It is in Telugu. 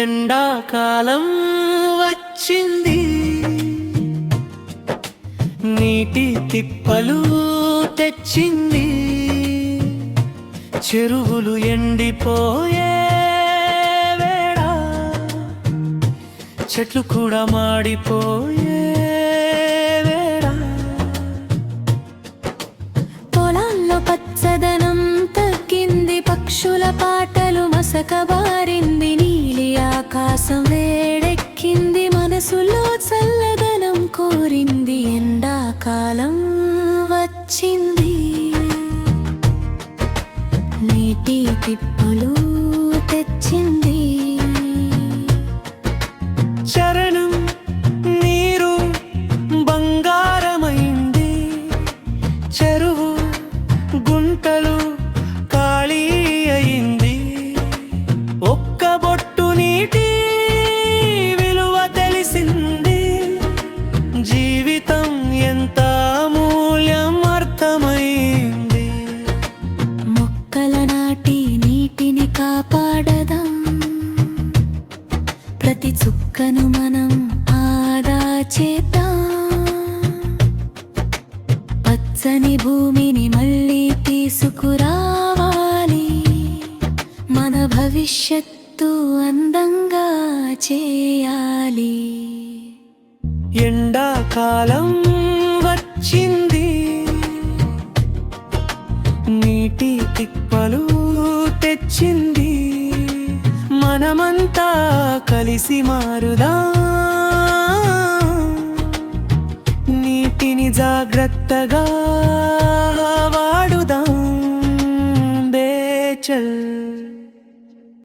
ఎండాకాలం వచ్చింది, నీటి తిప్పలు తెచ్చింది. చెరువులు ఎండిపోయే వేళ, చెట్లు కూడా మాడిపోయే వేళ. పొలాల్లో పచ్చదనం తగ్గింది, పక్షుల పాటలు మసకబారింది. నీలి ఆకాశం వేడెక్కింది, మనసులో చల్లదనం కోరింది. ఎండాకాలం వచ్చింది, నీటి తిప్పలు తెచ్చింది. చరణం నీరు బంగారమైంది, చెరువు గుంటలు ఖాళీ అయింది. ఒక్క బొట్టు నీటి విలువ తెలిసింది, జీవితం ఎంత అమూల్యం అర్థమైంది. మొక్కల నాటి నీటిని కాపాడదాం, ప్రతి చుక్కను మనం ఆదా చేద్దాం. పచ్చని భూమిని మళ్ళీ తీసుకురావాలి, మన భవిష్యత్తు అందంగా చేయాలి. ఎండాకాలం వచ్చింది, నీటి తిప్పలు తెచ్చింది. మనమంతా కలిసి మారుదాం, నీటిని జాగ్రత్తగా వాడుదాం. బేచల్